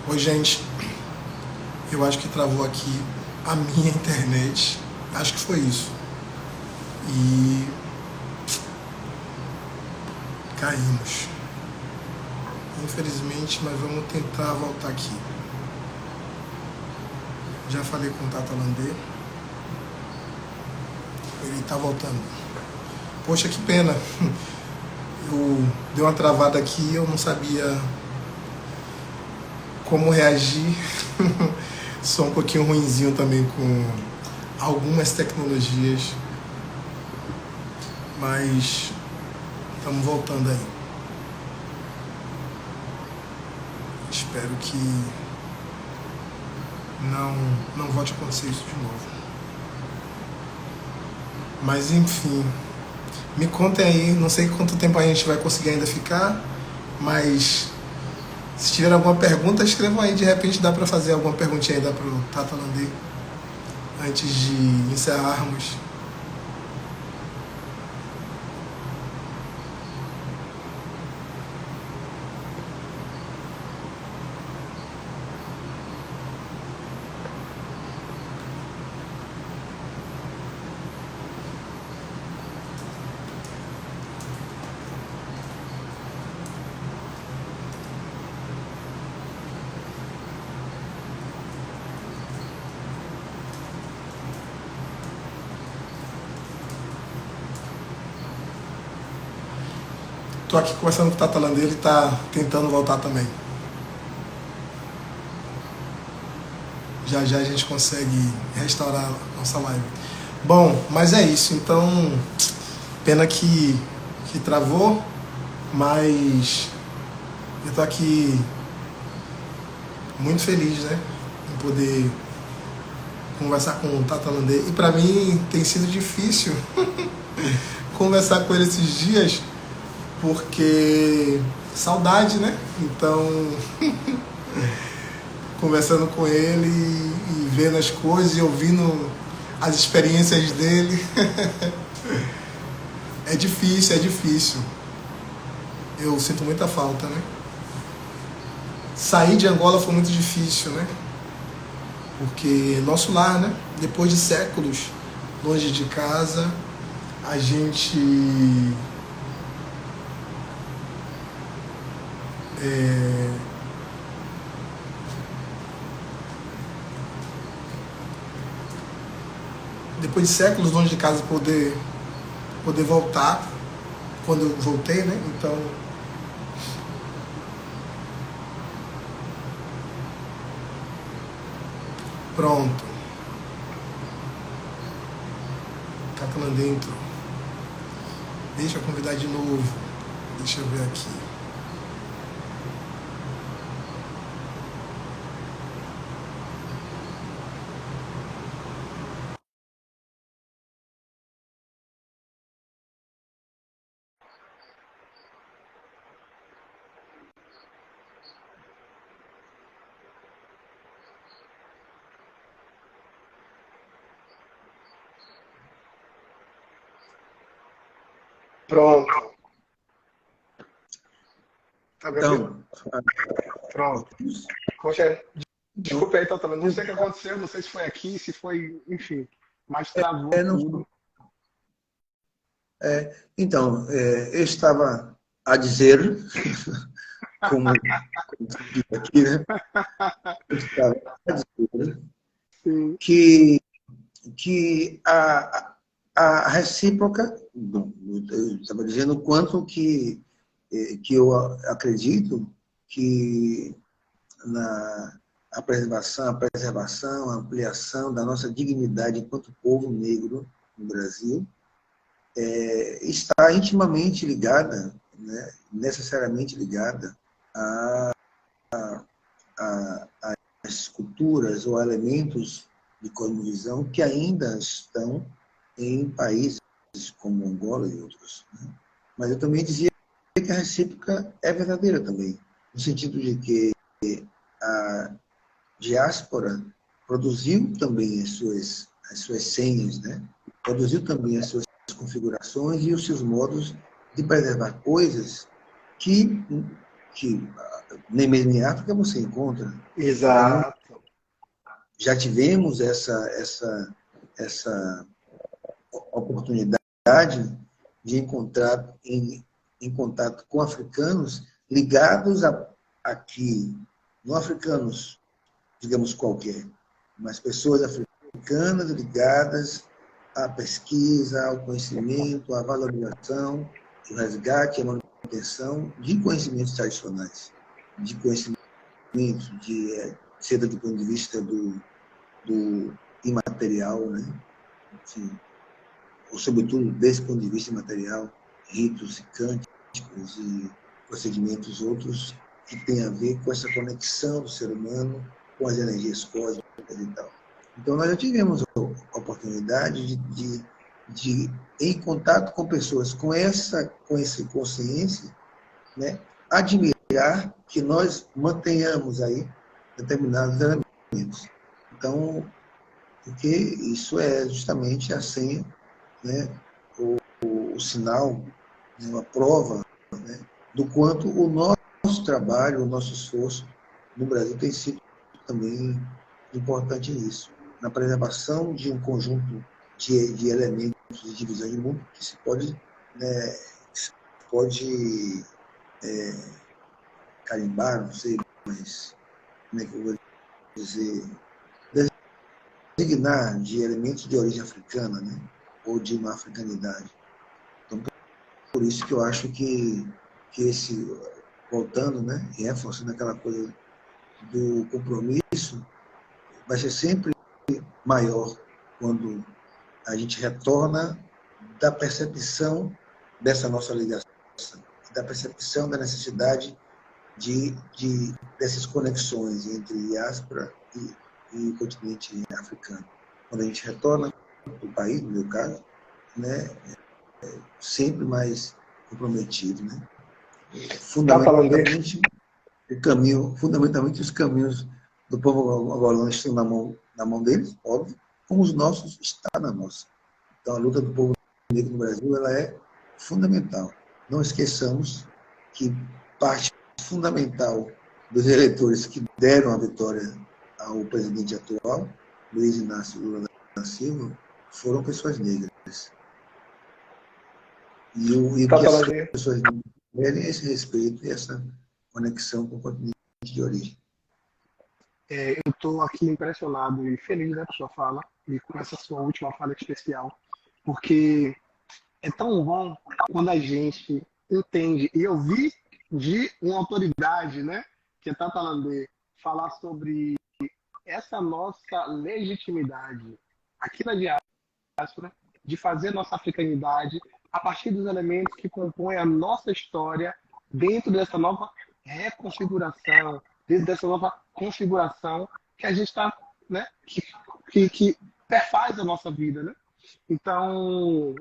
Oi, gente. Eu acho que travou aqui a minha internet. Acho que foi isso. E caímos. Infelizmente, mas vamos tentar voltar aqui. Já falei com o Tata Landê. Ele tá voltando. Poxa, que pena. Eu dei uma travada aqui, eu não sabia como reagir. Sou um pouquinho ruinzinho também com algumas tecnologias, mas estamos voltando aí. Espero que não volte a acontecer isso de novo. Mas enfim, me contem aí, não sei quanto tempo a gente vai conseguir ainda ficar, mas se tiver alguma pergunta, escrevam aí, de repente dá para fazer alguma perguntinha ainda para o Tata Landê, antes de encerrarmos. Estou aqui conversando com o Tata Landê, ele está tentando voltar também. Já já a gente consegue restaurar a nossa live. Bom, mas é isso. Então, pena que travou, mas eu tô aqui muito feliz, né, em poder conversar com o Tata Landê. E para mim tem sido difícil conversar com ele esses dias, porque saudade, né? Então, conversando com ele e vendo as coisas e ouvindo as experiências dele. É difícil, é difícil. Eu sinto muita falta, né? Sair de Angola foi muito difícil, né? Porque nosso lar, né? Depois de séculos longe de casa, a gente depois de séculos longe de casa poder voltar quando eu voltei, né? Então pronto. Tata dentro. Deixa eu convidar de novo. Deixa eu ver aqui. Pronto. Tá me ouvindo? Então, Pronto. Poxa, desculpa aí, Tata. Não sei o que aconteceu, não sei se foi aqui, se foi, enfim. Mas travou não, tudo. eu estava a dizer, como diz aqui, né? Eu estava a dizer Sim. que a recíproca, bom, eu estava dizendo o quanto que eu acredito que na a preservação, a ampliação da nossa dignidade enquanto povo negro no Brasil, está intimamente ligada, né, necessariamente ligada às culturas ou a elementos de cosmovisão que ainda estão em países como Angola e outros. Né? Mas eu também dizia que a recíproca é verdadeira também, no sentido de que a diáspora produziu também as suas senhas, né? Produziu também as suas configurações e os seus modos de preservar coisas que nem mesmo em África você encontra. Então, Exato. já tivemos essa oportunidade de encontrar em contato com africanos ligados aqui, não africanos, digamos, qualquer, mas pessoas africanas ligadas à pesquisa, ao conhecimento, à valorização, ao resgate, à manutenção de conhecimentos tradicionais, de conhecimentos, seja do ponto de vista do imaterial, né? Ou sobretudo desse ponto de vista imaterial, ritos e cânticos e procedimentos outros que têm a ver com essa conexão do ser humano com as energias cósmicas e tal. Então, nós já tivemos a oportunidade de em contato com pessoas com essa consciência, né, admirar que nós mantenhamos aí determinados elementos. Então, porque isso é justamente a senha, né, o sinal, né, a prova, né, do quanto o nosso trabalho, o nosso esforço no Brasil tem sido também importante nisso, na preservação de um conjunto de elementos de divisão de mundo que se pode, né, carimbar, não sei, mas como é que eu vou dizer, designar de elementos de origem africana, né, ou de uma africanidade. Então, por isso que eu acho que esse, voltando, né, e reforçando aquela coisa do compromisso, vai ser sempre maior quando a gente retorna da percepção dessa nossa ligação, da percepção da necessidade dessas conexões entre diáspora e o continente africano. Quando a gente retorna para o país, no meu caso, né, sempre mais comprometido, né? Fundamentalmente fundamentalmente os caminhos do povo angolano estão na mão deles, óbvio, como os nossos está na nossa. Então a luta do povo negro no Brasil ela é fundamental. Não esqueçamos que parte fundamental dos eleitores que deram a vitória ao presidente atual, Luiz Inácio Lula da Silva, foram pessoas negras. E o que essas pessoas querem é esse respeito e essa conexão com o continente de origem. Eu estou aqui impressionado e feliz, né, com a sua fala e com essa sua última fala especial, porque é tão bom quando a gente entende, e eu vi de uma autoridade, né, que é Tata Landê, falar sobre essa nossa legitimidade aqui na diáspora, de fazer nossa africanidade a partir dos elementos que compõem a nossa história dentro dessa nova reconfiguração, dentro dessa nova configuração que a gente está, né, que perfaz a nossa vida, né? Então,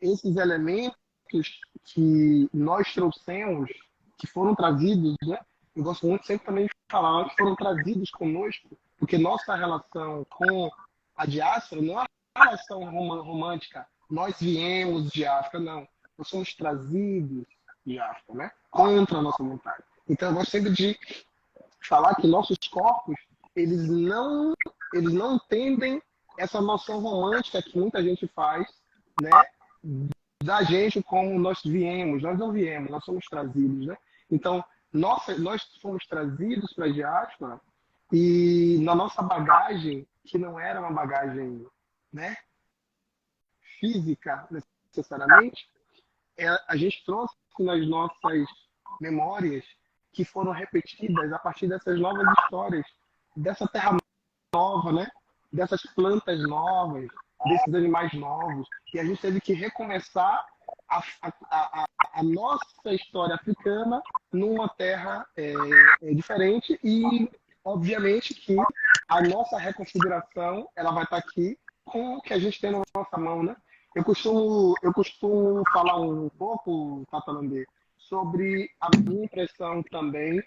esses elementos que nós trouxemos, que foram trazidos, né? Eu gosto muito sempre também de falar, que foram trazidos conosco, porque nossa relação com a diáspora não é uma relação romântica. Nós viemos de África, não. Nós somos trazidos de África, né? Contra a nossa vontade. Então, eu gosto sempre de falar que nossos corpos, eles não entendem essa noção romântica que muita gente faz, né? Da gente como nós viemos. Nós não viemos, nós somos trazidos, né? Então, nós fomos trazidos para a diáspora e na nossa bagagem, que não era uma bagagem, né, física necessariamente, a gente trouxe nas nossas memórias que foram repetidas a partir dessas novas histórias, dessa terra nova, né? Dessas plantas novas, desses animais novos. E a gente teve que recomeçar a nossa história africana numa terra diferente e, obviamente, que a nossa reconfiguração ela vai estar aqui com o que a gente tem na nossa mão, né? Eu costumo falar um pouco, Tatalandê, sobre a minha impressão também,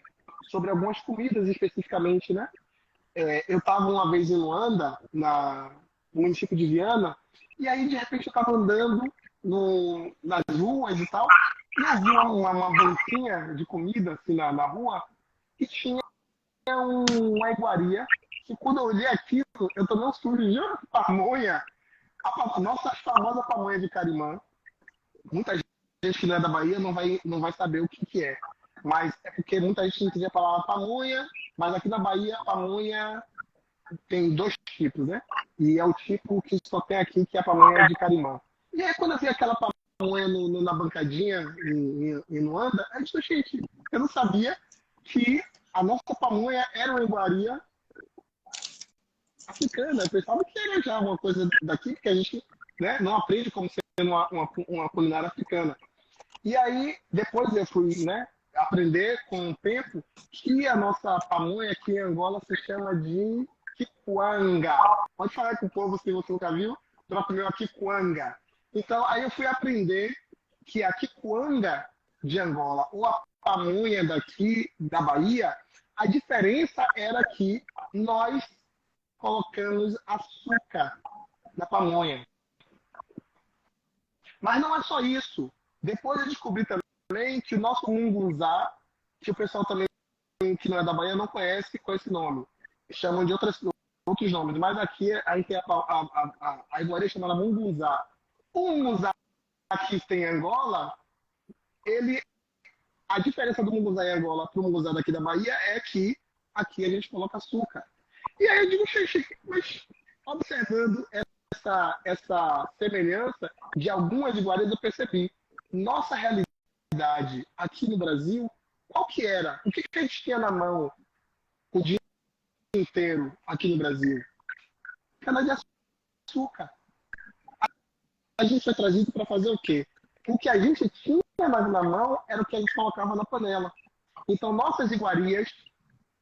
sobre algumas comidas especificamente, né? Eu estava uma vez em Luanda, no município de Viana, e aí de repente eu estava andando nas ruas e tal, E eu vi uma banquinha de comida assim na rua e tinha uma iguaria. E quando eu olhei aquilo, eu tomei um susto de pamonha, a nossa famosa pamonha de Carimã. Muita gente que não é da Bahia não vai saber o que é. Mas é porque muita gente não entende a palavra pamonha, mas aqui na Bahia, pamonha tem dois tipos, né? E é o tipo que só tem aqui, que é a pamonha de Carimã. E aí, quando eu vi aquela pamonha na bancadinha em Luanda, eu disse, gente, eu não sabia que a nossa pamonha era uma iguaria africana. Eu pensava que era já uma coisa daqui, porque a gente, né, não aprende como sendo uma culinária africana. E aí, depois eu fui, né, aprender com o tempo que a nossa pamonha aqui em Angola se chama de quicuanga. Pode falar com o povo se você nunca viu, para comer a quicuanga. Então, aí eu fui aprender que a quicuanga de Angola ou a pamonha daqui da Bahia, a diferença era que nós colocamos açúcar na pamonha. Mas não é só isso. Depois eu descobri também que o nosso mungunzá, que o pessoal também que não é da Bahia não conhece com esse nome. Chamam de outros nomes. Mas aqui a gente tem a iguaria chamada mungunzá. O mungunzá que tem em Angola, a diferença do mungunzá em Angola para o mungunzá daqui da Bahia é que aqui a gente coloca açúcar. E aí eu digo, mas observando essa semelhança de algumas iguarias, eu percebi. Nossa realidade aqui no Brasil, qual que era? O que a gente tinha na mão o dia inteiro aqui no Brasil? Cana-de-açúcar. A gente foi trazido para fazer o quê? O que a gente tinha na mão era o que a gente colocava na panela. Então, nossas iguarias,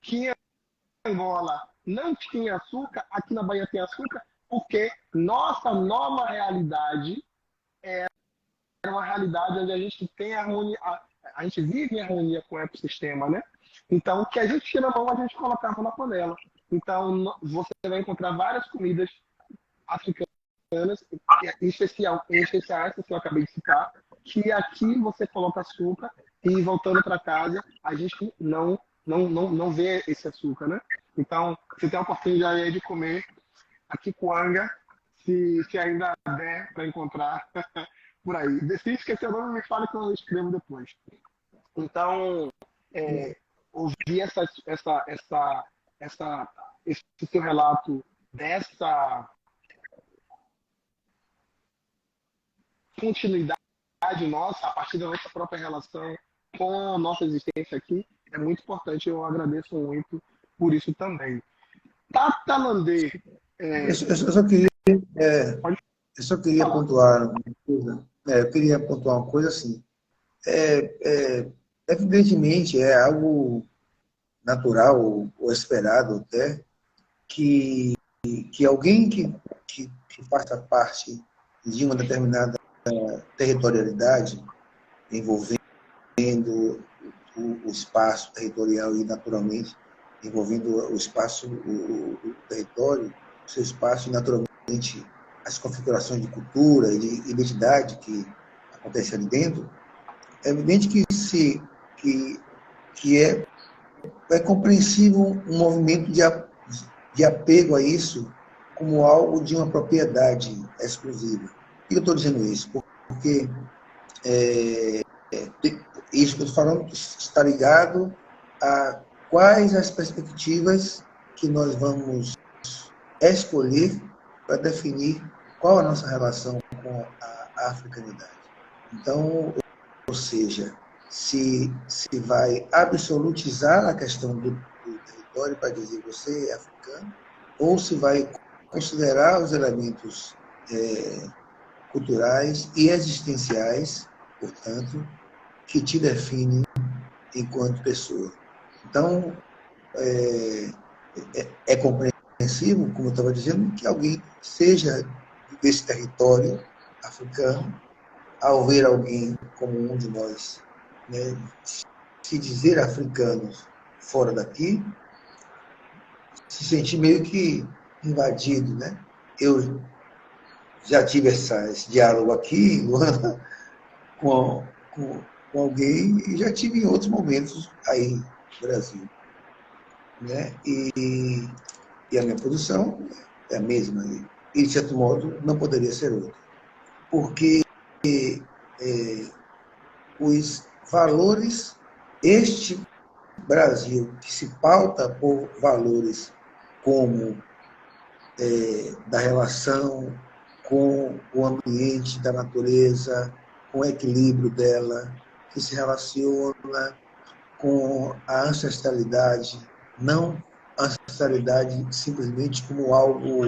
que em Angola não tinha açúcar, aqui na Bahia tem açúcar, porque nossa nova realidade é uma realidade onde a gente tem harmonia, a gente vive em harmonia com o ecossistema, né? Então, o que a gente tinha na mão, a gente colocava na panela. Então, você vai encontrar várias comidas africanas, em especial essas que eu acabei de citar, que aqui você coloca açúcar e voltando para casa, a gente não vê esse açúcar, né? Então, você tem a oportunidade de comer a quicuanga, se ainda der para encontrar por aí. Se esquecer o nome, me fala que eu escrevo depois. Então, ouvir esse seu relato dessa continuidade nossa, a partir da nossa própria relação com a nossa existência aqui, é muito importante. Eu agradeço muito por isso também. Tata Landê. Eu só queria pontuar uma coisa. Eu queria pontuar uma coisa assim. Evidentemente, é algo natural ou esperado até que alguém que faça parte de uma determinada territorialidade envolvendo o espaço territorial e, naturalmente, envolvendo o espaço, o território, o seu espaço e, naturalmente, as configurações de cultura e de identidade que acontecem ali dentro, é evidente que é compreensível um movimento de apego a isso como algo de uma propriedade exclusiva. Por que eu estou dizendo isso? Porque isso que eu estou falando está ligado a quais as perspectivas que nós vamos escolher para definir qual a nossa relação com a africanidade. Então, ou seja, se vai absolutizar a questão do território para dizer você é africano, ou se vai considerar os elementos culturais e existenciais, portanto, que te definem enquanto pessoa. Então, é compreensível, como eu estava dizendo, que alguém seja desse território africano, ao ver alguém como um de nós, né, se dizer africanos fora daqui, se sentir meio que invadido, né? Eu já tive esse diálogo aqui com com alguém e já tive em outros momentos aí no Brasil. Né? E a minha posição é a mesma. E, de certo modo, não poderia ser outra. Porque os valores, este Brasil, que se pauta por valores como da relação com o ambiente da natureza, com o equilíbrio dela, que se relaciona com a ancestralidade, não a ancestralidade simplesmente como algo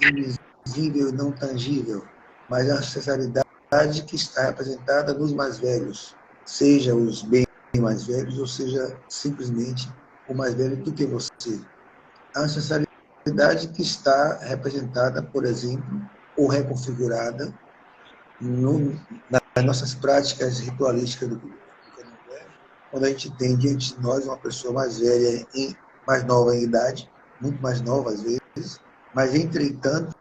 invisível e não tangível, mas a ancestralidade que está representada nos mais velhos, seja os bem mais velhos, ou seja, simplesmente o mais velho do que você. A ancestralidade que está representada, por exemplo, ou reconfigurada nas nossas práticas ritualísticas do candomblé, quando a gente tem diante de nós uma pessoa mais velha, mais nova em idade, muito mais nova às vezes, mas, entretanto,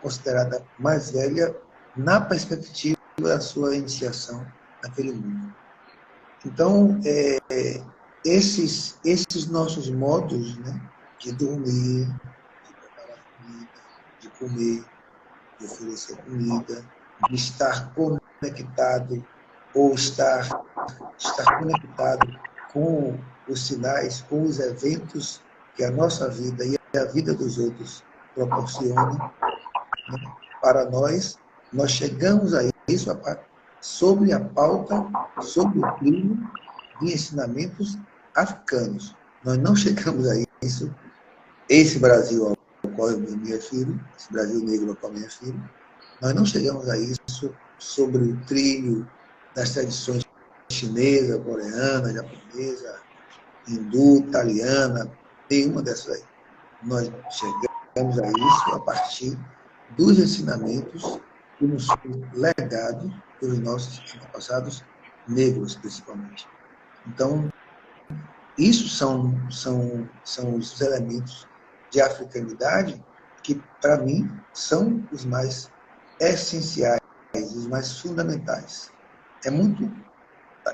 considerada mais velha na perspectiva da sua iniciação naquele mundo. Então, esses nossos modos, né, de dormir, de preparar comida, de comer, de oferecer comida, de estar conectado ou estar conectado com os sinais, com os eventos que a nossa vida e a vida dos outros proporcionam, né, para nós chegamos a isso sobre a pauta, sobre o clima de ensinamentos africanos. Nós não chegamos a isso, esse Brasil ao qual eu me refiro, esse Brasil negro ao qual eu me refiro, nós não chegamos a isso sobre o trilho das tradições chinesa, coreana, japonesa, hindu, italiana, nenhuma dessas aí. Nós chegamos a isso a partir dos ensinamentos que nos foram legados pelos nossos antepassados negros, principalmente. Então, isso são os elementos de africanidade que, para mim, são os mais essenciais, os mais fundamentais.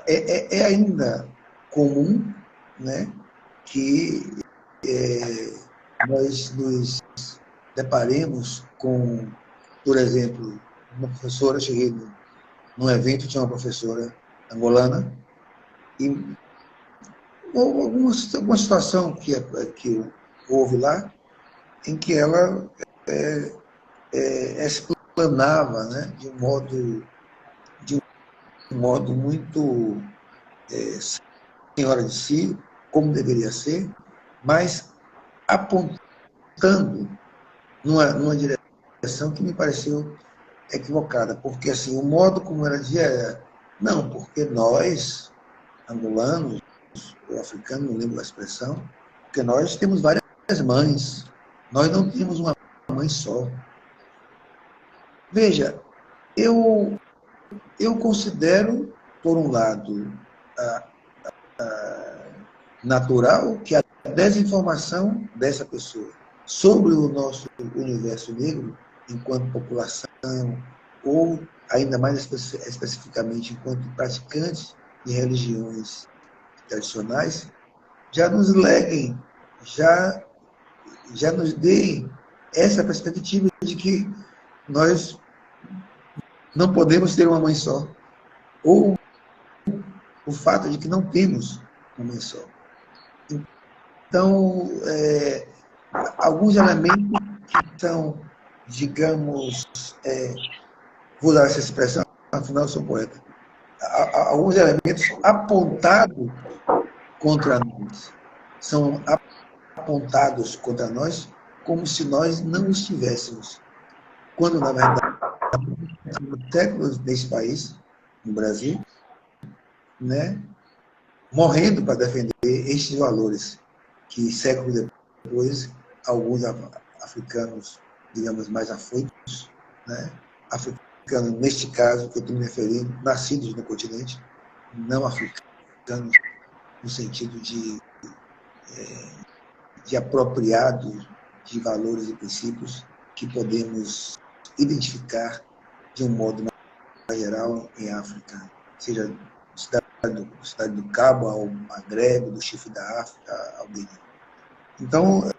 É ainda comum, né, que nós nos deparemos com, por exemplo, uma professora, cheguei num evento, tinha uma professora angolana, e alguma situação que houve lá, em que ela explanava, né, de um modo muito senhora de si, como deveria ser, mas apontando numa direção que me pareceu equivocada, porque assim, o modo como ela dizia era, não, porque nós, angolanos, ou africanos, não lembro da expressão, porque nós temos várias mães, nós não temos uma mãe só. Veja, eu considero, por um lado, natural que a desinformação dessa pessoa sobre o nosso universo negro, enquanto população, ou ainda mais especificamente enquanto praticantes de religiões tradicionais, já nos leguem, já nos deem essa perspectiva de que nós não podemos ter uma mãe só, ou o fato de que não temos uma mãe só. Então, alguns elementos que são, digamos, vou usar essa expressão, afinal eu sou poeta, alguns elementos apontados contra nós, são apontados contra nós como se nós não estivéssemos, quando, na verdade, séculos nesse país, no Brasil, né, morrendo para defender estes valores que, séculos depois, alguns africanos, digamos, mais afoitos, né, africanos, neste caso, que eu estou me referindo, nascidos no continente, não africanos no sentido de apropriados de valores e princípios que podemos identificar de um modo mais geral em África seja cidade do Cabo ao Maghreb, do Chifre da África ao Benin. Então,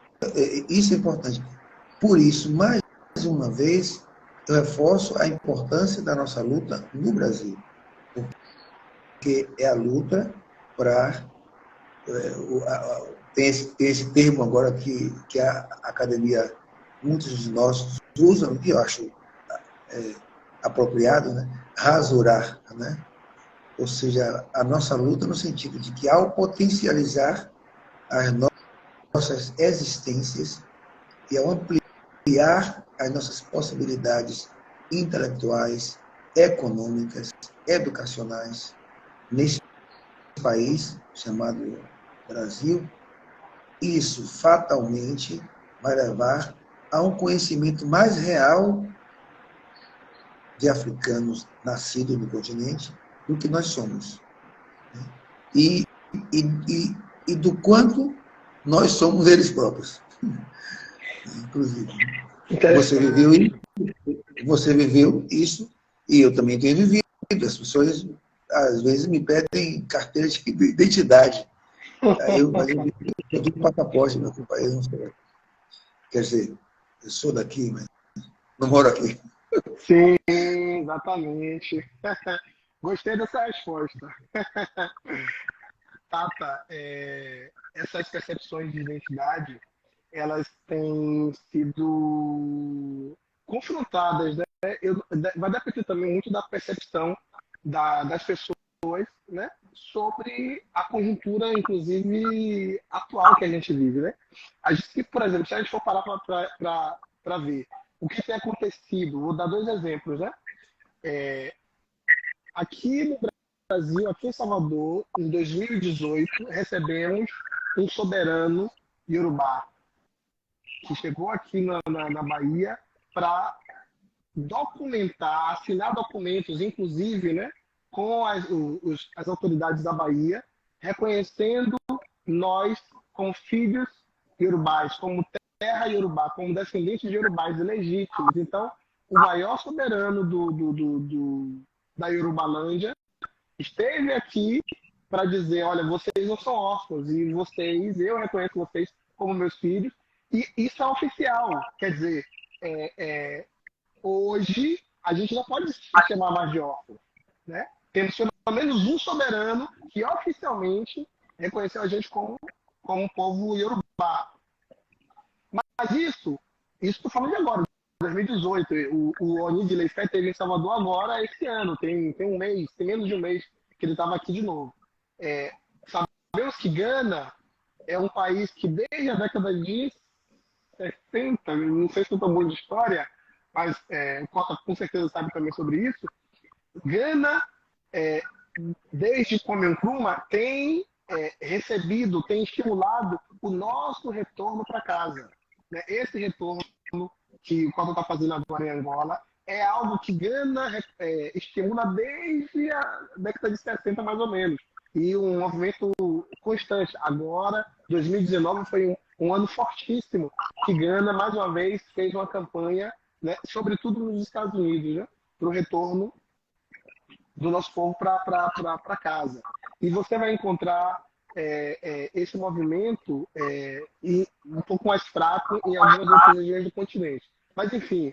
isso é importante. Por isso, mais uma vez, eu reforço a importância da nossa luta no Brasil, porque é a luta para... tem esse termo agora que a academia, muitos de nós usam, que eu acho apropriado, né? Rasurar, né? Ou seja, a nossa luta no sentido de que, ao potencializar as nossas existências e ao ampliar as nossas possibilidades intelectuais, econômicas, educacionais, nesse país chamado Brasil, isso fatalmente vai levar a um conhecimento mais real de africanos nascidos no continente do que nós somos. E, e do quanto nós somos eles próprios. Inclusive. Você viveu isso e eu também tenho vivido. As pessoas, às vezes, me pedem carteira de identidade. Aí eu digo passaporte, meu companheiro, não sei. Quer dizer, eu sou daqui, mas não moro aqui. Sim, exatamente. Gostei dessa resposta. Tata, essas percepções de identidade, elas têm sido confrontadas, né? Vai depender também muito da percepção das pessoas, né? Sobre a conjuntura, inclusive, atual que a gente vive, né? A gente, por exemplo, se a gente for parar para ver o que tem acontecido, vou dar dois exemplos, né? Aqui no Brasil, aqui em Salvador, em 2018, recebemos um soberano iorubá, que chegou aqui na Bahia para documentar, assinar documentos, inclusive, né, com as autoridades da Bahia, reconhecendo nós como filhos iorubás, como terra iorubá, como descendentes de iorubás legítimos. Então, o maior soberano da Iorubalândia esteve aqui para dizer, olha, vocês não são órfãos, e eu reconheço vocês como meus filhos, e isso é oficial. Quer dizer, hoje a gente não pode se chamar mais de órfão, né? Temos pelo menos um soberano que oficialmente reconheceu a gente como um povo iorubá. Mas isso estou falando de agora, 2018. O Oni de Leifé esteve em Salvador agora, esse ano, tem um mês, tem menos de um mês que ele estava aqui de novo. Sabemos que Gana é um país que desde a década de 60, não sei se eu estou bom de história, mas o Cota com certeza sabe também sobre isso. Gana, desde Kwame Nkrumah, tem recebido, tem estimulado o nosso retorno para casa. Né? Esse retorno que o Cota está fazendo agora em Angola é algo que Gana estimula desde a década de 60, mais ou menos. E um movimento constante. Agora, 2019 foi um ano fortíssimo, que Gana, mais uma vez, fez uma campanha, né, sobretudo nos Estados Unidos, né, para o retorno do nosso povo para casa. E você vai encontrar esse movimento um pouco mais fraco em algumas outras regiões do continente. Mas, enfim,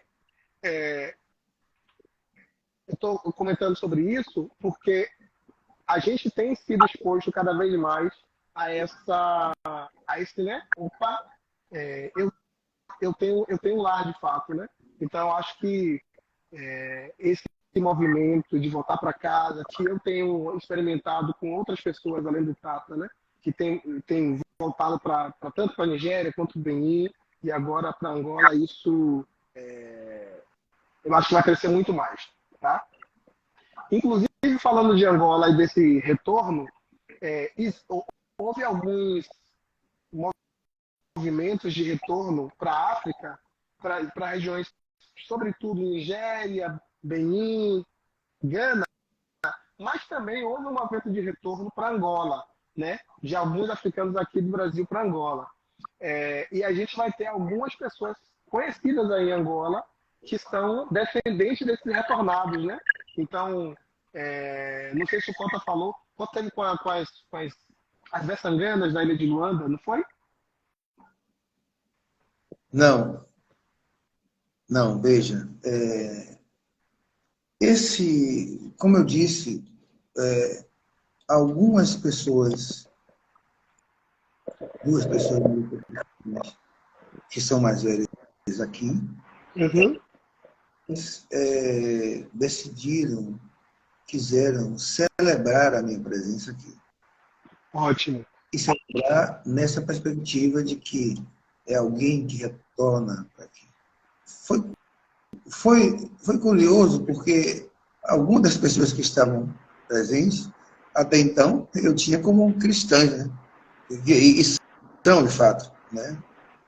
eu estou comentando sobre isso porque a gente tem sido exposto cada vez mais a esse, né? Opa, eu tenho um lar de fato, né? Então, eu acho que esse movimento de voltar para casa, que eu tenho experimentado com outras pessoas além do Tata, né? Que tem voltado tanto para a Nigéria quanto para o Benin e agora para Angola, isso eu acho que vai crescer muito mais, tá? Inclusive, falando de Angola e desse retorno, houve alguns movimentos de retorno para a África, para regiões, sobretudo Nigéria, Benin, Gana, mas também houve um movimento de retorno para Angola, né? De alguns africanos aqui do Brasil para Angola. E a gente vai ter algumas pessoas conhecidas aí em Angola que são descendentes desses retornados, né? Então, Não sei se o Cota falou. Cota teve com as Bessanganas da ilha de Luanda, não foi? Não, não, veja, como eu disse, algumas pessoas, duas pessoas que são mais velhas aqui, Uhum. decidiram, quiseram celebrar a minha presença aqui. Ótimo. E celebrar nessa perspectiva de que é alguém que retorna para aqui. Foi curioso, porque algumas das pessoas que estavam presentes, até então, eu tinha como cristãs, né? E são, de fato. Né?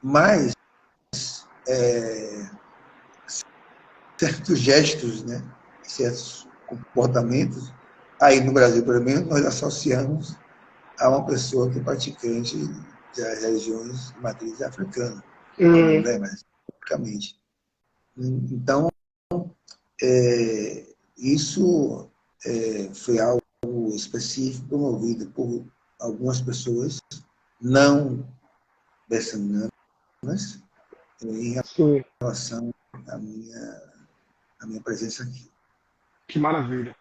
Mas certos gestos, né? Certos comportamentos, aí no Brasil, pelo menos, nós associamos a uma pessoa que é praticante das religiões de matriz africana, Uhum. né? Mas, basicamente. Então, isso foi algo específico promovido por algumas pessoas não bessanganas em Sim, relação à minha presença aqui. que maravilha.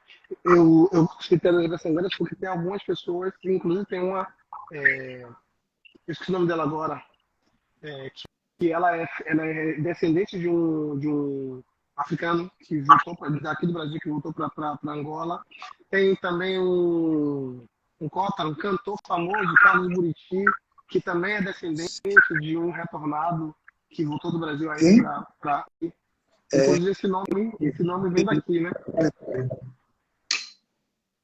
Eu citei as Bessanganas porque tem algumas pessoas que, inclusive, tem uma. Eu esqueci o nome dela agora. Que ela é descendente de um africano que voltou daqui do Brasil, que voltou para Angola. Tem também um cota, um cantor famoso, Carlos Buriti, que também é descendente de um retornado que voltou do Brasil aí Quem? para. Inclusive, esse nome vem daqui, né?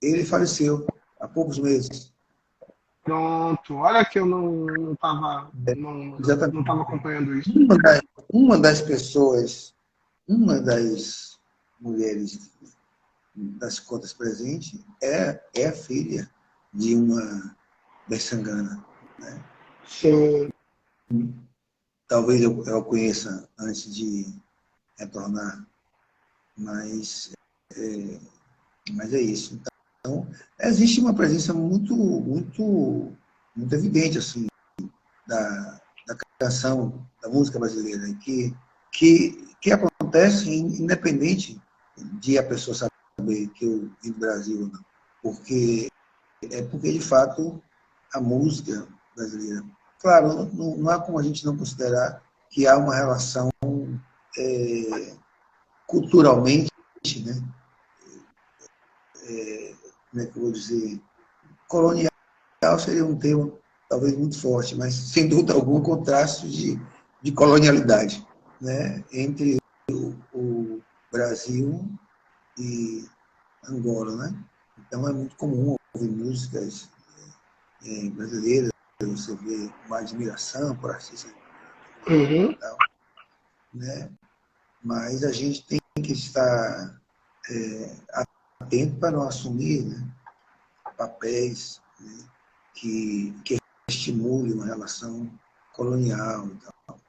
Ele faleceu há poucos meses. Pronto. Olha que eu não estava não Exatamente. tava acompanhando isso. Uma das pessoas, uma das mulheres das cotas presentes é a filha de uma Bessangana. Né? Sim. Talvez eu conheça antes de retornar, mas mas é isso. Então, existe uma presença muito evidente assim da canção, da música brasileira, que acontece independente de a pessoa saber que eu vim do Brasil ou não. Porque de fato, a música brasileira. Claro, não há como a gente não considerar que há uma relação culturalmente, né? Como é que eu vou dizer? Colonial seria um termo talvez muito forte, mas sem dúvida algum contraste de colonialidade, né? Entre o Brasil e Angola, né? Então é muito comum ouvir músicas brasileiras, você vê uma admiração por artistas Uhum. e tal, né? Mas a gente tem que estar atento para não assumir, né, papéis, né, que estimulem uma relação colonial e tal.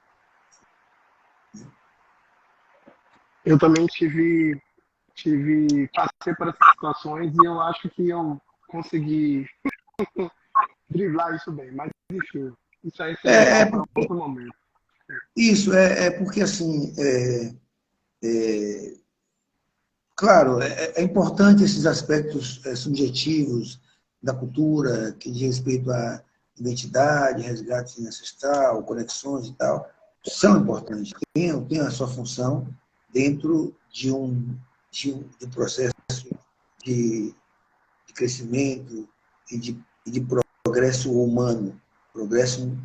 Eu também passei por essas situações e eu acho que eu consegui driblar isso bem. Mas, enfim, isso aí seria É, papo para outro momento. isso, é porque assim, claro, é importante esses aspectos subjetivos da cultura, que diz respeito à identidade, resgate ancestral, conexões e tal, são importantes, têm a sua função dentro de um processo de, de crescimento e de progresso humano. Progresso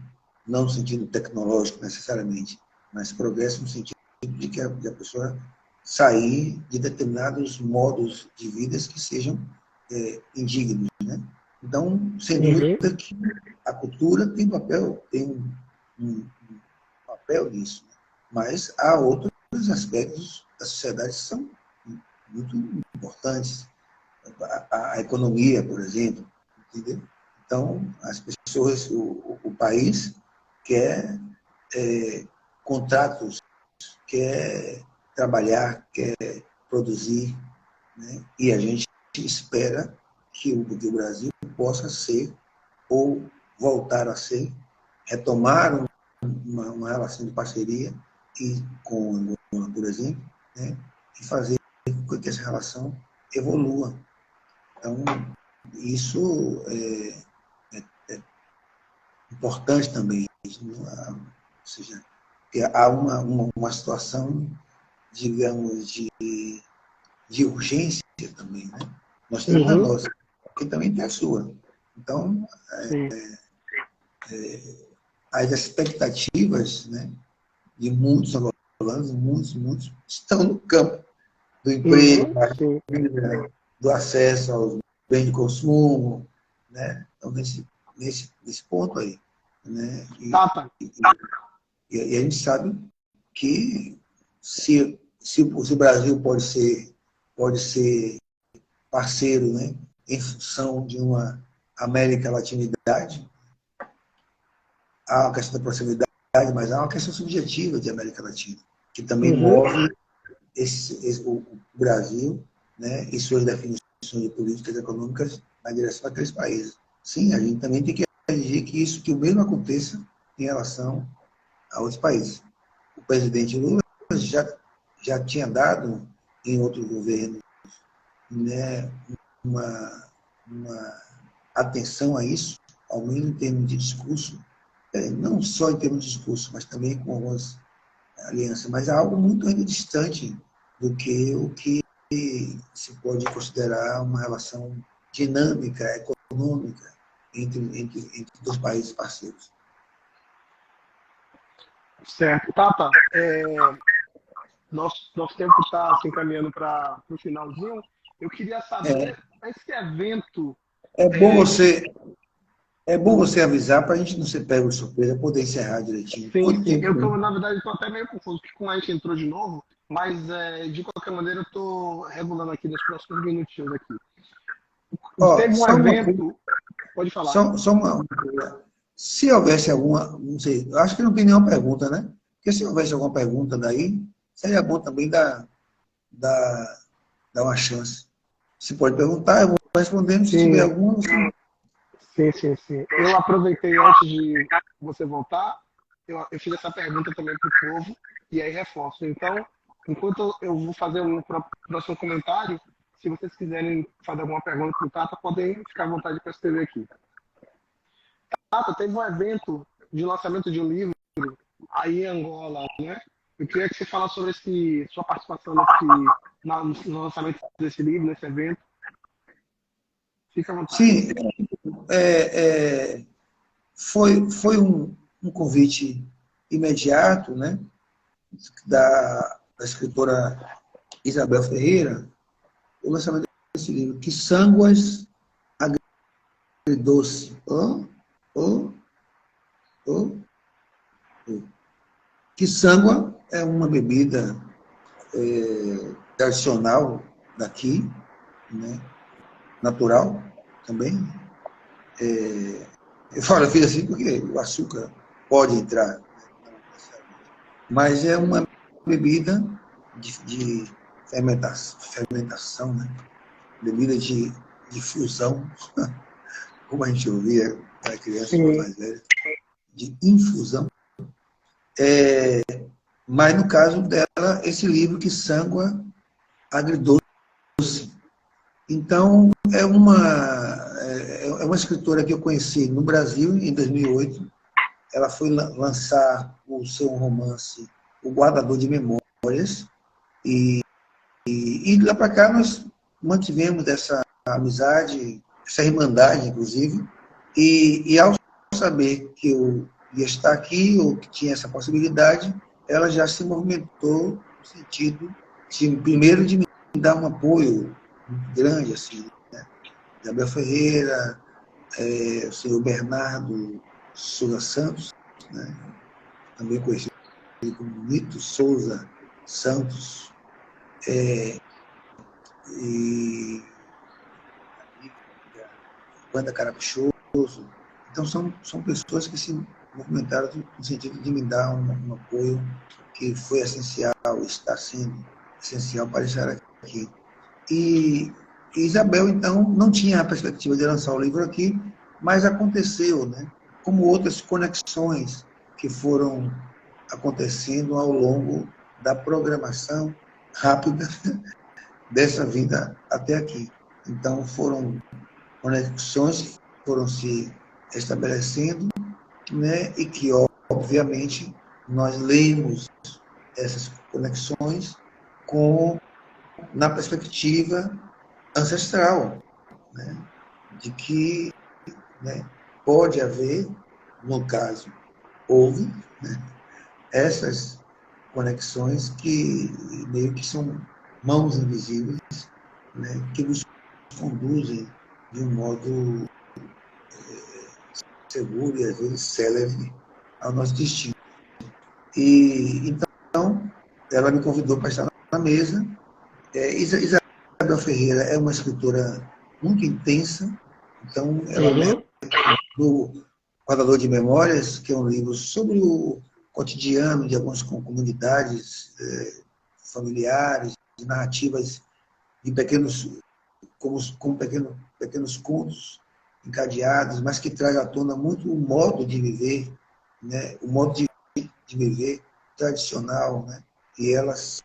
não no sentido tecnológico necessariamente, mas progresso no sentido de que a pessoa sair de determinados modos de vida que sejam indignos. Né? Então, sem Uhum. dúvida que a cultura tem um papel nisso, né? Mas há outros aspectos da sociedade que são muito importantes. A economia, por exemplo, entendeu? Então, as pessoas, o país quer contratos, quer trabalhar, quer produzir, né? E a gente espera que o Brasil possa ser, ou voltar a ser, retomar uma relação de parceria com Angola, por exemplo, né, e fazer com que essa relação evolua. Então, isso é importante também. Ou seja, há uma situação, digamos, de urgência também. Né? Nós temos a nossa, que também tem a sua. Então, as expectativas, né, de muitos angolanos, muitos, estão no campo do emprego, do acesso aos bens de consumo, né? Então, nesse ponto aí. Né? E a gente sabe que se o Brasil pode ser parceiro, né, em função de uma América Latinidade, há uma questão da proximidade, mas há uma questão subjetiva de América Latina, que também move o Brasil, né, e suas definições de políticas econômicas na direção daqueles países. Sim, a gente também tem que exigir que o mesmo aconteça em relação a outros países. O presidente Lula já tinha dado, em outros governos, né, uma atenção a isso, ao menos em termos de discurso, não só em termos de discurso, mas também com algumas alianças, mas é algo muito ainda distante do que o que se pode considerar uma relação dinâmica, econômica, entre dois países parceiros. Certo. Tata, nosso tempo está se encaminhando para o finalzinho. Eu queria saber, esse evento... É bom você avisar para a gente não ser pego de surpresa, poder encerrar direitinho. Sim. Na verdade, estou até meio confuso, porque como a gente entrou de novo, mas de qualquer maneira eu estou regulando aqui nos próximos minutinhos aqui. Teve um evento... Pode falar. Só uma coisa. Se houvesse alguma, não sei, eu acho que não tem nenhuma pergunta, né? Porque se houvesse alguma pergunta daí, seria bom também dar uma chance. Se pode perguntar, eu vou respondendo. Se tiver alguma, você... Sim. Eu aproveitei antes de você voltar, eu fiz essa pergunta também para o povo, e aí reforço. Então, enquanto eu vou fazer um próximo comentário, se vocês quiserem fazer alguma pergunta para o Tata, podem ficar à vontade para escrever aqui. Tata, teve um evento de lançamento de um livro aí em Angola, né? Eu queria que você falasse sobre sua participação no lançamento desse livro, nesse evento. Fica à vontade. Sim, foi um convite imediato, né, da escritora Isabel Ferreira, o lançamento desse livro, Quiçanguas Agridoce. Quiçangua é uma bebida tradicional daqui, né, natural também. Eu fiz assim porque o açúcar pode entrar, mas é uma bebida de fermentação, né? Bebida de fusão, como a gente ouvia para crianças mais velhas, de infusão. Mas, no caso dela, esse livro, Quiçangua Agridoce. Então, é uma escritora que eu conheci no Brasil, em 2008. Ela foi lançar o seu romance O Guardador de Memórias, e de lá para cá nós mantivemos essa amizade, essa irmandade, inclusive, e ao saber que eu ia estar aqui, ou que tinha essa possibilidade, ela já se movimentou no sentido, primeiro, de me dar um apoio grande, assim, né? Isabel Ferreira, o senhor Bernardo Souza Santos, né? Também conhecido como Nito Souza Santos, e Banda Carapichoso. Então, são pessoas que se movimentaram no sentido de me dar um apoio que foi essencial, está sendo essencial para estar aqui. E Isabel, então, não tinha a perspectiva de lançar o livro aqui, mas aconteceu, né? Como outras conexões que foram acontecendo ao longo da programação rápida dessa vida até aqui. Então, foram conexões que foram se estabelecendo, né? E que, obviamente, nós lemos essas conexões com, na perspectiva ancestral, né? De que, né, pode haver, no caso, houve, né, essas conexões que meio que são mãos invisíveis, né, que nos conduzem de um modo seguro e às vezes célere ao nosso destino. E então ela me convidou para estar na mesa. Isabel Ferreira é uma escritora muito intensa, então ela leva Uhum. do Guardador de Memórias, que é um livro sobre o cotidiano de algumas comunidades familiares, narrativas de pequenos, como pequenos contos encadeados, mas que traz à tona muito o modo de viver, né? O modo de viver tradicional, né? E elas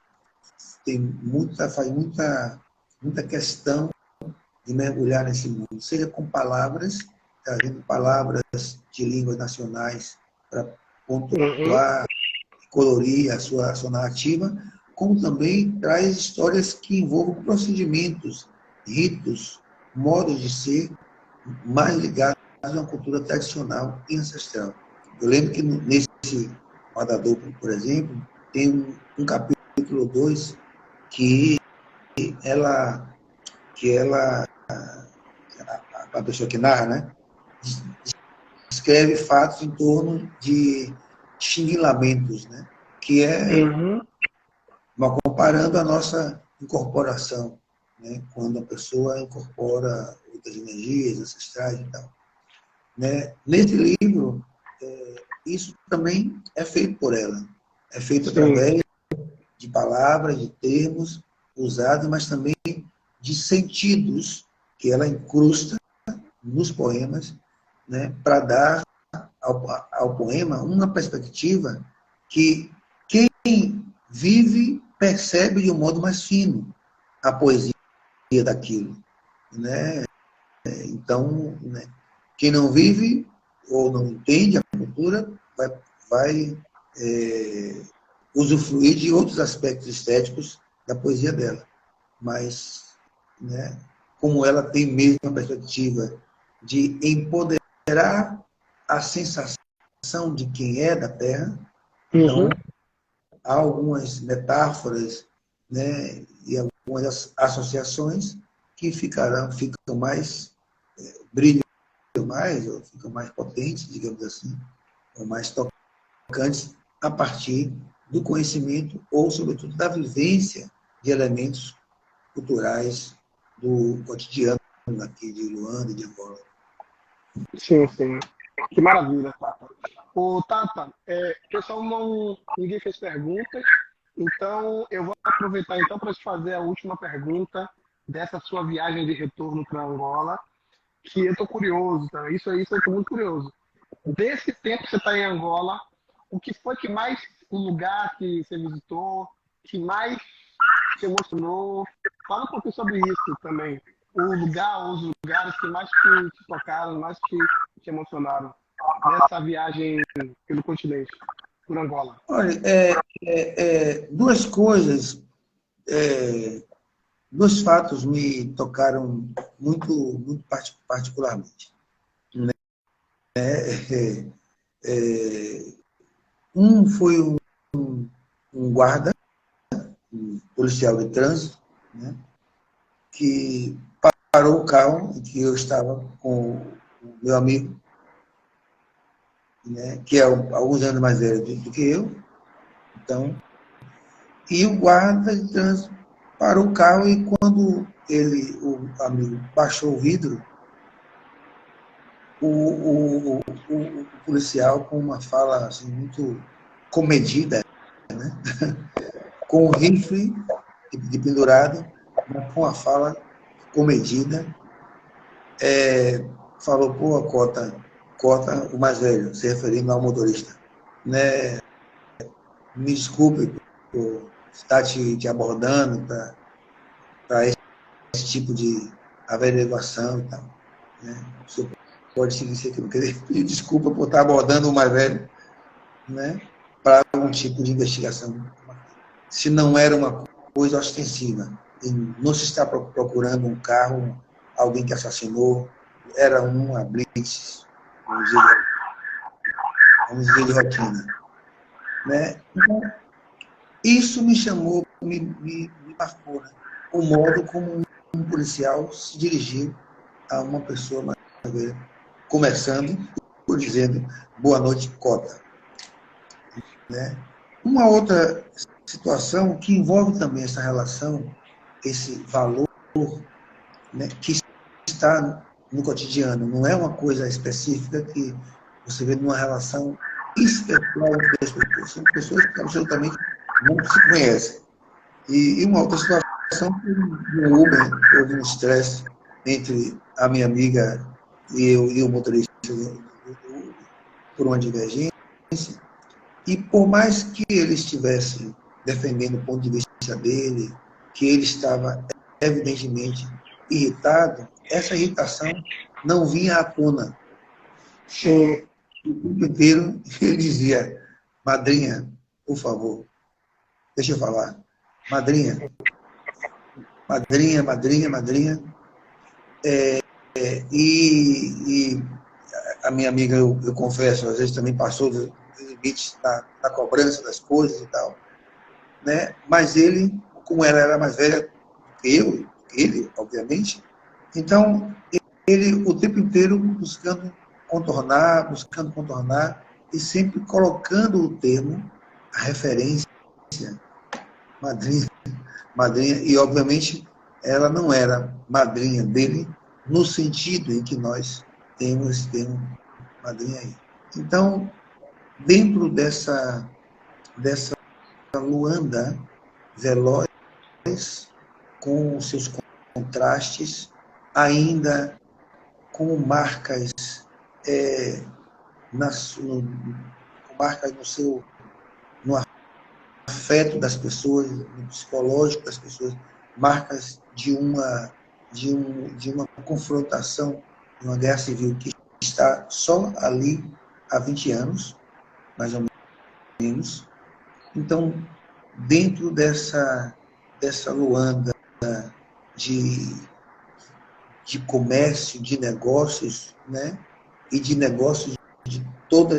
faz muita questão de mergulhar nesse mundo, seja com palavras, trazendo palavras de línguas nacionais para Uhum. pontuar, colorir a sua narrativa, como também traz histórias que envolvam procedimentos, ritos, modos de ser mais ligados a uma cultura tradicional e ancestral. Eu lembro que nesse Matador, por exemplo, tem um capítulo 2 que ela, a pessoa que narra, né, descreve fatos em torno de xinguilamentos, né, que é Uhum. comparando a nossa incorporação, né, quando a pessoa incorpora outras energias ancestrais e tal. Né? Nesse livro, isso também é feito por ela. É feito Sim. através de palavras, de termos usados, mas também de sentidos que ela incrusta nos poemas, né, para dar ao poema uma perspectiva que quem vive percebe de um modo mais fino a poesia daquilo. Né? Então, né, quem não vive ou não entende a cultura vai usufruir de outros aspectos estéticos da poesia dela. Mas, né, como ela tem mesmo a perspectiva de empoderar a sensação de quem é da Terra, Uhum. então há algumas metáforas, né, e algumas associações que ficam mais, brilham mais, ou ficam mais potentes, digamos assim, ou mais tocantes a partir do conhecimento ou, sobretudo, da vivência de elementos culturais do cotidiano aqui de Luanda e de Angola. Sim, sim. Que maravilha, Tata. Ô, Tata, o pessoal ninguém fez perguntas, então eu vou aproveitar então para te fazer a última pergunta dessa sua viagem de retorno para Angola, que eu estou curioso, tá? Isso aí, eu estou muito curioso. Desse tempo que você está em Angola, o que foi que mais, o lugar que você visitou, que mais te emocionou? Fala um pouquinho sobre isso também. O lugar, os lugares que mais te tocaram, mais te emocionaram nessa viagem pelo continente, por Angola. Olha, duas coisas, dois fatos me tocaram muito particularmente. Um foi um guarda, um policial de trânsito, né, que parou o carro em que eu estava com o meu amigo, né, que é alguns anos mais velho do que eu. Então, e o guarda de trânsito parou o carro e quando o amigo baixou o vidro, o policial, com uma fala assim, muito comedida, com o rifle de pendurado, com a fala comedida, falou, pô, Cota, o mais velho, se referindo ao motorista, né? Me desculpe por estar te abordando para esse tipo de averiguação e tal. Né? O senhor pode seguir isso aqui, não querer pedir desculpa por estar abordando o mais velho, né? Para algum tipo de investigação. Se não era uma coisa ostensiva, e não se está procurando um carro, alguém que assassinou, era uma blitz, vamos dizer de rotina. Né? Então, isso me chamou, me marcou, né? O modo como um policial se dirigiu a uma pessoa mais velha, começando por dizendo boa noite, Cota. Né? Uma outra situação que envolve também essa relação, esse valor, né, que está no cotidiano, não é uma coisa específica que você vê numa relação especial entre as pessoas. São pessoas que absolutamente não se conhecem. E uma outra situação, no Uber, houve um estresse entre a minha amiga e o motorista do Uber, por uma divergência, e por mais que ele estivesse defendendo o ponto de vista dele, que ele estava evidentemente irritado, essa irritação não vinha à tona. Sim. O tempo inteiro ele dizia, madrinha, por favor, deixa eu falar. Madrinha, madrinha. E a minha amiga, eu confesso, às vezes também passou dos limites na cobrança das coisas e tal. Né? Mas ele, como ela era mais velha que ele, obviamente, então ele o tempo inteiro buscando contornar e sempre colocando o termo, a referência, madrinha, madrinha, e obviamente ela não era madrinha dele no sentido em que nós temos esse termo madrinha aí. Então, dentro dessa Luanda veloz, com os seus contrastes, ainda com marcas, marcas no afeto das pessoas, no psicológico das pessoas, marcas de uma confrontação, de uma guerra civil que está só ali há 20 anos, mais ou menos. Então, dentro dessa Luanda de comércio, de negócios, né? E de negócios de toda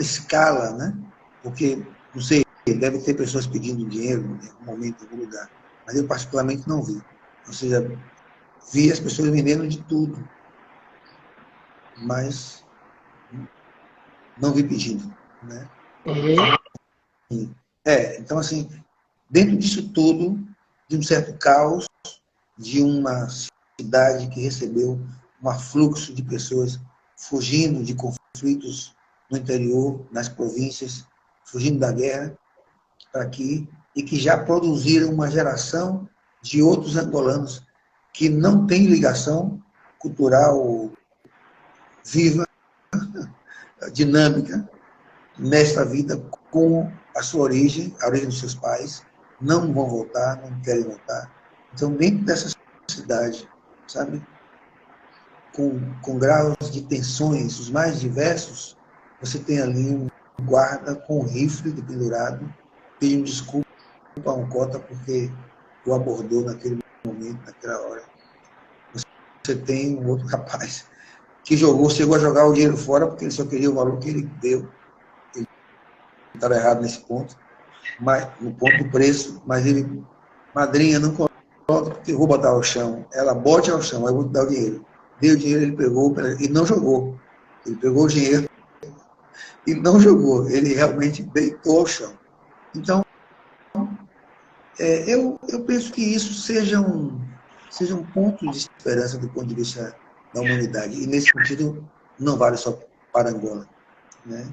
escala, né? Porque, não sei, deve ter pessoas pedindo dinheiro em algum momento, em algum lugar, mas eu particularmente não vi. Ou seja, vi as pessoas vendendo de tudo, mas não vi pedindo, né? Então, assim, dentro disso tudo, de um certo caos, de uma cidade que recebeu um afluxo de pessoas fugindo de conflitos no interior, nas províncias, fugindo da guerra, para aqui, e que já produziram uma geração de outros angolanos que não têm ligação cultural viva, dinâmica, nesta vida com a sua origem, a origem dos seus pais, não vão voltar, não querem voltar. Então, dentro dessa cidade, sabe, com graus de tensões os mais diversos, você tem ali um guarda com um rifle pendurado, pedindo desculpa a um cota porque o abordou naquele momento, naquela hora. Você tem um outro rapaz que chegou a jogar o dinheiro fora porque ele só queria o valor que ele deu. Ele estava errado nesse ponto, no ponto do preço, mas ele, madrinha, não coloca porque eu vou botar ao chão. Ela bote ao chão, eu vou te dar o dinheiro. Deu o dinheiro, ele pegou e não jogou. Ele pegou o dinheiro e não jogou. Ele realmente deitou ao chão. Então, eu penso que isso sejam pontos de esperança do ponto de vista da humanidade. E, nesse sentido, não vale só para Angola. Né?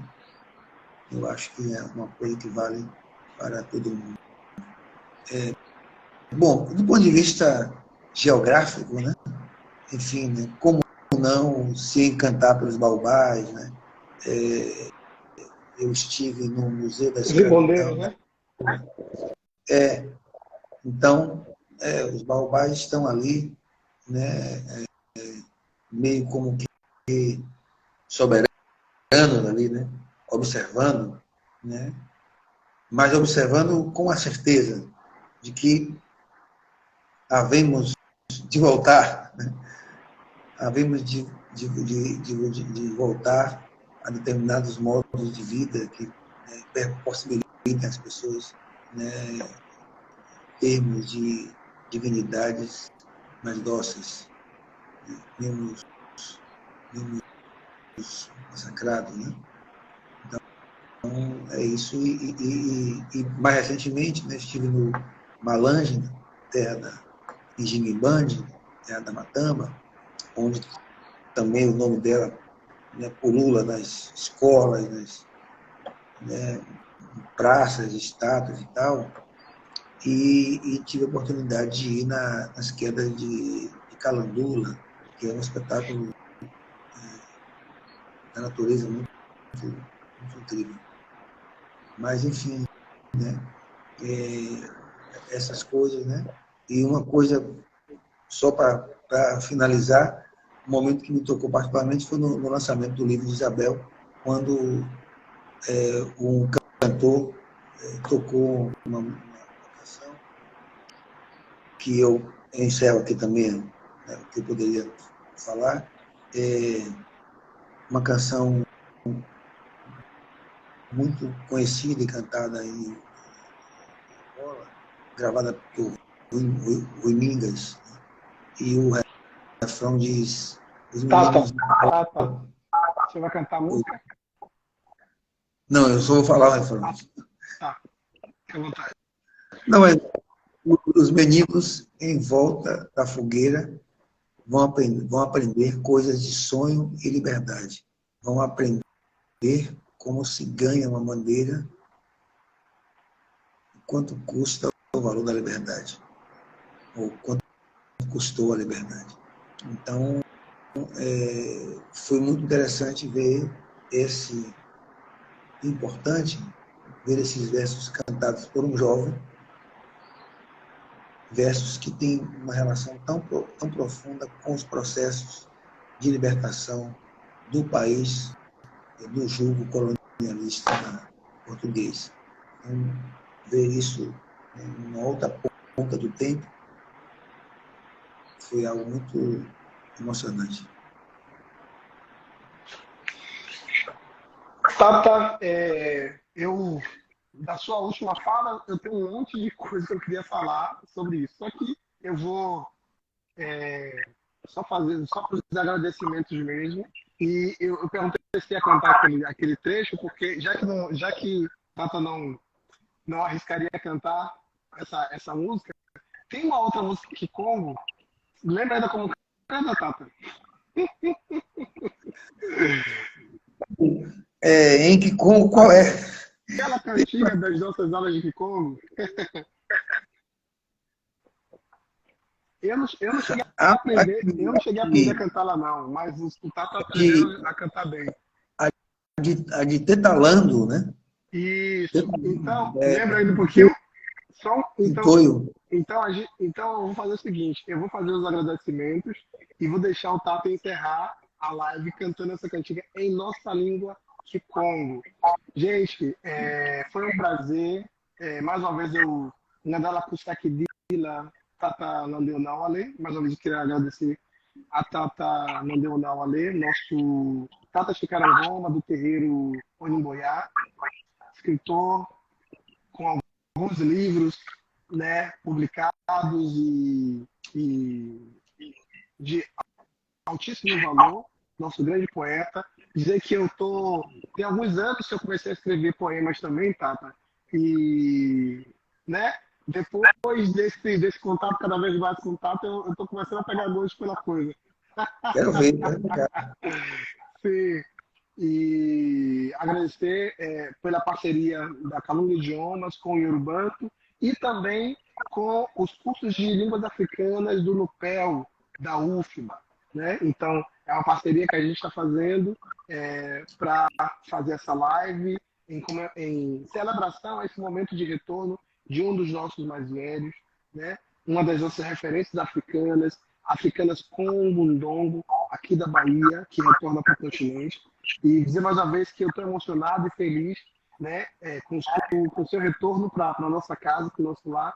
Eu acho que é uma coisa que vale para todo mundo. Bom, do ponto de vista geográfico, né? Enfim, né? Como não se encantar pelos baobás, né? É, eu estive no Museu da Os ribondeiros, Escravidão, né? né? Então, os baobás estão ali, né? Meio como que soberanos ali, né? Observando, né? Mas observando com a certeza de que havemos de voltar, né? Havemos de voltar a determinados modos de vida que, né, possibilitem às pessoas, né, termos de dignidades mais dóceis, né, menos massacrados, né? Então, é isso. E mais recentemente, né, estive no Malange, terra da Injimibande, terra da Matamba, onde também o nome dela, né, pulula nas escolas, nas, né, praças, estátuas e tal, e tive a oportunidade de ir nas quedas de Calandula, que é um espetáculo da natureza muito incrível. Mas, enfim, né, essas coisas, né? E uma coisa, só para finalizar, o momento que me tocou particularmente foi no lançamento do livro de Isabel, quando um cantor tocou uma canção que eu encerro aqui também, né, o que eu poderia falar, é uma canção muito conhecida e cantada em Angola, gravada por Rui Mingas, e o refrão diz: os Tata, meninos. Tata, você vai cantar a música? Não, eu só vou falar o refrão. Ah, tá, fica à vontade. Não, é os meninos em volta da fogueira vão aprender coisas de sonho e liberdade. Vão aprender como se ganha uma bandeira e quanto custa o valor da liberdade, ou quanto custou a liberdade. Então, foi muito interessante ver esse importante, ver esses versos cantados por um jovem, versos que têm uma relação tão profunda com os processos de libertação do país do jugo colonialista português. Então, ver isso em uma outra ponta do tempo foi algo muito emocionante. Tata, da sua última fala, eu tenho um monte de coisa que eu queria falar sobre isso. Só que eu vou só para os agradecimentos mesmo. E eu perguntei se ia cantar aquele trecho, porque já que Tata não arriscaria cantar essa música, tem uma outra música que Congo, lembra ainda como canta, Tata? Em que qual é? Aquela cantiga das nossas aulas de Kikongo. Eu não cheguei a A, a, aprender, eu não cheguei a aprender a cantar lá não, mas o Tata de, aprendeu a cantar bem. a de Tetalando, né? Isso. Então, Tetalando, lembra aí um pouquinho? Então, Pintoio. então eu vou fazer o seguinte, eu vou fazer os agradecimentos e vou deixar o Tata encerrar a live cantando essa cantiga em nossa língua Kikongo. Gente, foi um prazer. Mais uma vez eu Ngandala Kusakidila, Tata Nandeonawale. Mais uma vez eu queria agradecer a Tata Nandeonawale, nosso Tata Chicaranjoma do terreiro Onimboiá, escritor com alguns livros, né, publicados e de altíssimo valor, nosso grande poeta. Dizer que tem alguns anos que eu comecei a escrever poemas também, Tata, e, né, depois desse contato, cada vez mais contato, eu tô começando a pegar gosto pela coisa. Quero ver, quero ver. Sim. E agradecer pela parceria da Calunga Idiomas com o Yorubanto e também com os cursos de línguas africanas do NUPEL, da UFBA, né? Então, é uma parceria que a gente está fazendo para fazer essa live em celebração a esse momento de retorno de um dos nossos mais velhos, né? Uma das nossas referências africanas com o Mundongo, aqui da Bahia, que retorna para o continente. E dizer mais uma vez que eu estou emocionado e feliz, né, com o seu retorno para a nossa casa, para o nosso lar.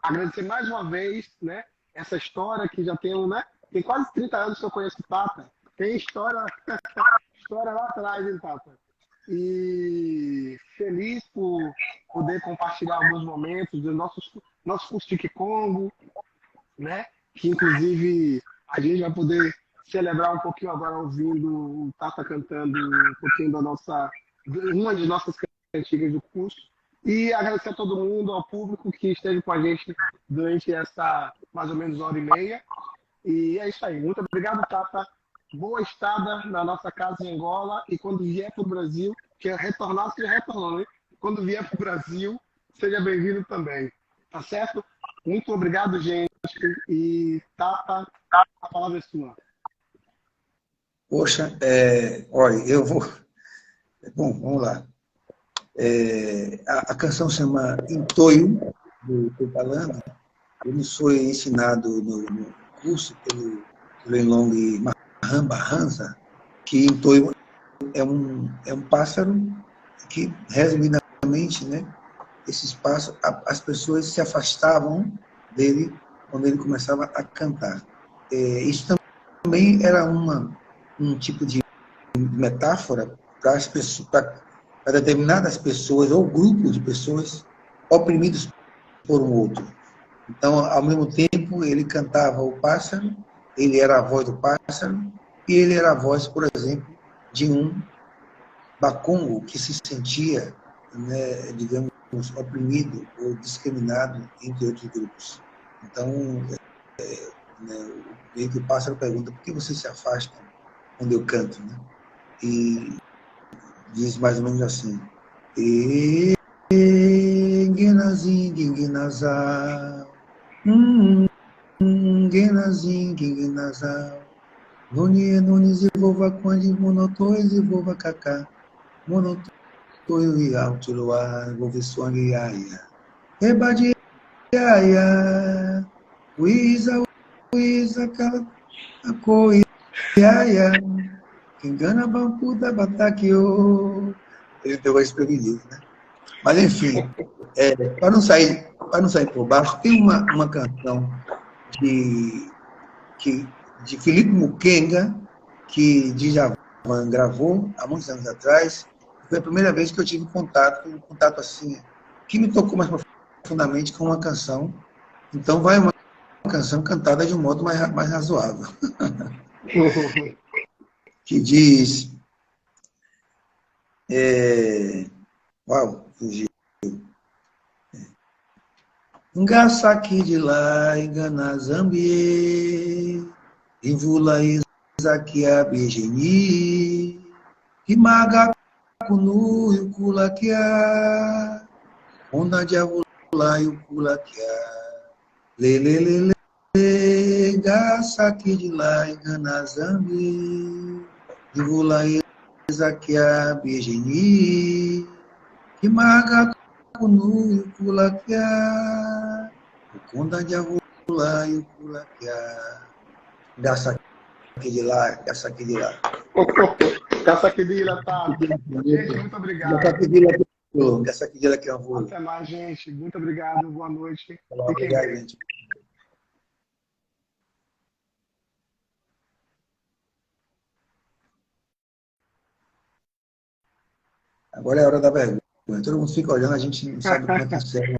Agradecer mais uma vez, né, essa história que já tem, né, tem quase 30 anos que eu conheço o Tata. Tem história, história lá atrás, hein, Tata? E feliz por poder compartilhar alguns momentos dos nossos cursos de Kikongo, né? Que inclusive a gente vai poder celebrar um pouquinho agora ouvindo o Tata cantando um pouquinho uma de nossas cantigas do curso. E agradecer a todo mundo, ao público que esteve com a gente durante essa mais ou menos hora e meia. E é isso aí. Muito obrigado, Tata. Boa estada na nossa casa em Angola. E quando vier para o Brasil, que retornar, seja retornando, né? Quando vier para o Brasil, seja bem-vindo também. Tá certo? Muito obrigado, gente. E Tata, a palavra é sua. Poxa, olha, eu vou... Bom, vamos lá. A canção chama Intoio, do Tupalanga. Eu me fui ensinado no curso pelo Lenlong Mahamba Hansa, que Intoio é um pássaro que, resumidamente, né, esses pássaros, as pessoas se afastavam dele quando ele começava a cantar. Isso também era um tipo de metáfora para as pessoas, para determinadas pessoas ou grupos de pessoas oprimidos por um outro. Então, ao mesmo tempo, ele cantava o pássaro, ele era a voz do pássaro, e ele era a voz, por exemplo, de um bacongo que se sentia, né, digamos, oprimido ou discriminado entre outros grupos. Então, meio que o pássaro pergunta: por que você se afasta quando eu canto? Né? E diz mais ou menos assim: Nonie Nunes e Vova Quandi, Monotois e Vova Cacá, Monotoio e Altiloa, Vova Swang Yaya, Ebadi Yaya, Uiza, Akoi Yaya, Engana Bampuda Bataquio. Ele pegou desprevenido, né? Mas, enfim, para não sair por baixo, tem uma canção de Felipe Mukenga, que Djavan gravou há muitos anos atrás. Foi a primeira vez que eu tive um contato assim, que me tocou mais profundamente com uma canção. Então, vai uma canção cantada de um modo mais razoável. Que diz... Uau, fugiu. Ngasaki de lá, engana Zambie, Invula Isaquia Begeni, Imaga Kunu e o Kulakia, Onda de Avula e o Kulakia, Lelelele, Ngasaki de lá, engana Zambie, Invula Isaquia Begeni, Imaga Kunu e o Kulakia, Onda de Avula e o Kulakia. Gasta aqui de lá, gasta aqui de lá. Gasta aqui de lá, tá. Gente, muito obrigado. Gasta aqui de lá que eu vou. Até mais, gente. Muito obrigado. Boa noite. Obrigado, gente. Agora é a hora da pergunta. Todo mundo fica olhando, a gente não sabe como é que serve.